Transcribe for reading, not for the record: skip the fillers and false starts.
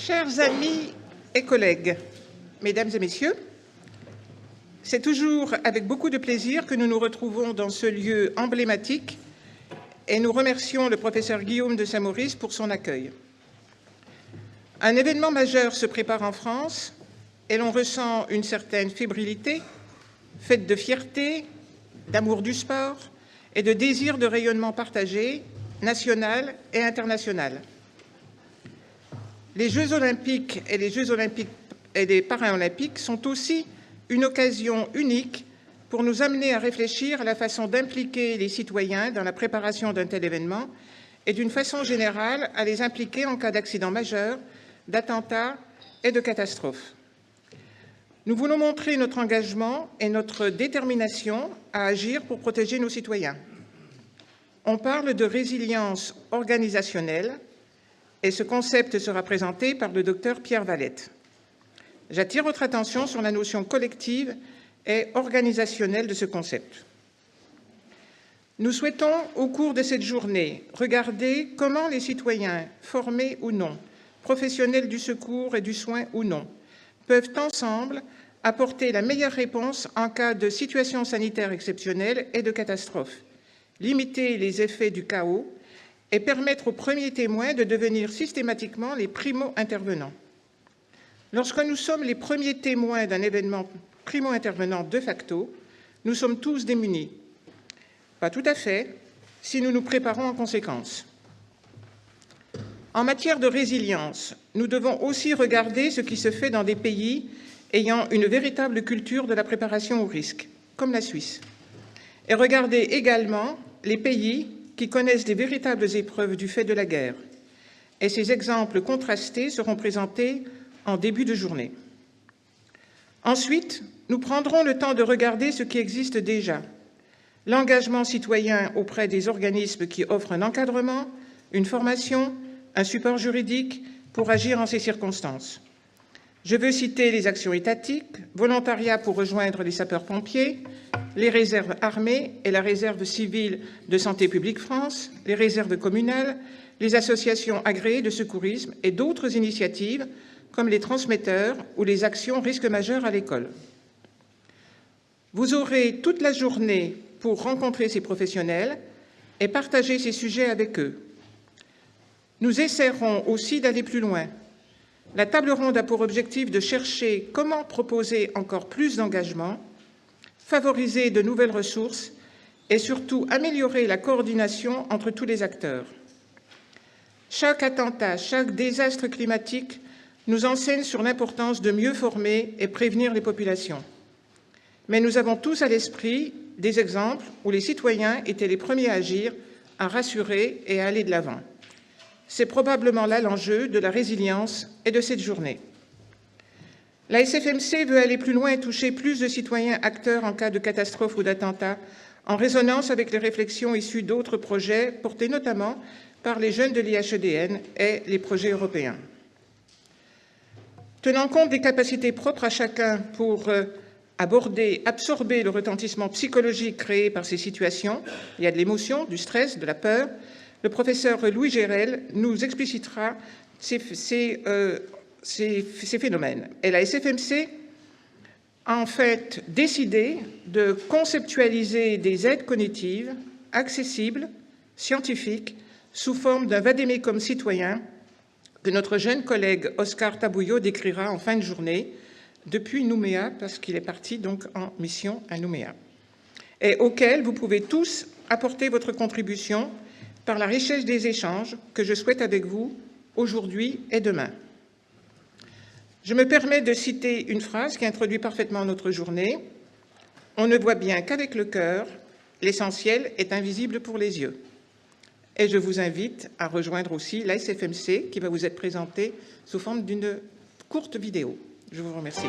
Chers amis et collègues, mesdames et messieurs, c'est toujours avec beaucoup de plaisir que nous nous retrouvons dans ce lieu emblématique et nous remercions le professeur Guillaume de Saint-Maurice pour son accueil. Un événement majeur se prépare en France et l'on ressent une certaine fébrilité, faite de fierté, d'amour du sport et de désir de rayonnement partagé, national et international. Les Jeux olympiques et les Paralympiques sont aussi une occasion unique pour nous amener à réfléchir à la façon d'impliquer les citoyens dans la préparation d'un tel événement et d'une façon générale à les impliquer en cas d'accident majeur, d'attentat et de catastrophe. Nous voulons montrer notre engagement et notre détermination à agir pour protéger nos citoyens. On parle de résilience organisationnelle et ce concept sera présenté par le docteur Pierre Valette. J'attire votre attention sur la notion collective et organisationnelle de ce concept. Nous souhaitons, au cours de cette journée, regarder comment les citoyens, formés ou non, professionnels du secours et du soin ou non, peuvent ensemble apporter la meilleure réponse en cas de situation sanitaire exceptionnelle et de catastrophe, limiter les effets du chaos et permettre aux premiers témoins de devenir systématiquement les primo-intervenants. Lorsque nous sommes les premiers témoins d'un événement primo-intervenant de facto, nous sommes tous démunis. Pas tout à fait, si nous nous préparons en conséquence. En matière de résilience, nous devons aussi regarder ce qui se fait dans des pays ayant une véritable culture de la préparation au risque, comme la Suisse, et regarder également les pays qui connaissent des véritables épreuves du fait de la guerre. Et ces exemples contrastés seront présentés en début de journée. Ensuite, nous prendrons le temps de regarder ce qui existe déjà. L'engagement citoyen auprès des organismes qui offrent un encadrement, une formation, un support juridique pour agir en ces circonstances. Je veux citer les actions étatiques, volontariat pour rejoindre les sapeurs-pompiers, les réserves armées et la réserve civile de Santé publique France, les réserves communales, les associations agréées de secourisme et d'autres initiatives comme les transmetteurs ou les actions risques majeurs à l'école. Vous aurez toute la journée pour rencontrer ces professionnels et partager ces sujets avec eux. Nous essaierons aussi d'aller plus loin. La table ronde a pour objectif de chercher comment proposer encore plus d'engagement, favoriser de nouvelles ressources et surtout améliorer la coordination entre tous les acteurs. Chaque attentat, chaque désastre climatique nous enseigne sur l'importance de mieux former et prévenir les populations. Mais nous avons tous à l'esprit des exemples où les citoyens étaient les premiers à agir, à rassurer et à aller de l'avant. C'est probablement là l'enjeu de la résilience et de cette journée. La SFMC veut aller plus loin et toucher plus de citoyens acteurs en cas de catastrophe ou d'attentat, en résonance avec les réflexions issues d'autres projets portés notamment par les jeunes de l'IHEDN et les projets européens. Tenant compte des capacités propres à chacun pour absorber le retentissement psychologique créé par ces situations, il y a de l'émotion, du stress, de la peur, le professeur Louis Gérel nous explicitera ces phénomènes. Et la SFMC a en fait décidé de conceptualiser des aides cognitives accessibles, scientifiques, sous forme d'un vade-mecum citoyen que notre jeune collègue Oscar Tabouillot décrira en fin de journée depuis Nouméa, parce qu'il est parti donc en mission à Nouméa, et auquel vous pouvez tous apporter votre contribution par la richesse des échanges que je souhaite avec vous aujourd'hui et demain. Je me permets de citer une phrase qui introduit parfaitement notre journée. On ne voit bien qu'avec le cœur, l'essentiel est invisible pour les yeux. Et je vous invite à rejoindre aussi la SFMC qui va vous être présentée sous forme d'une courte vidéo. Je vous remercie.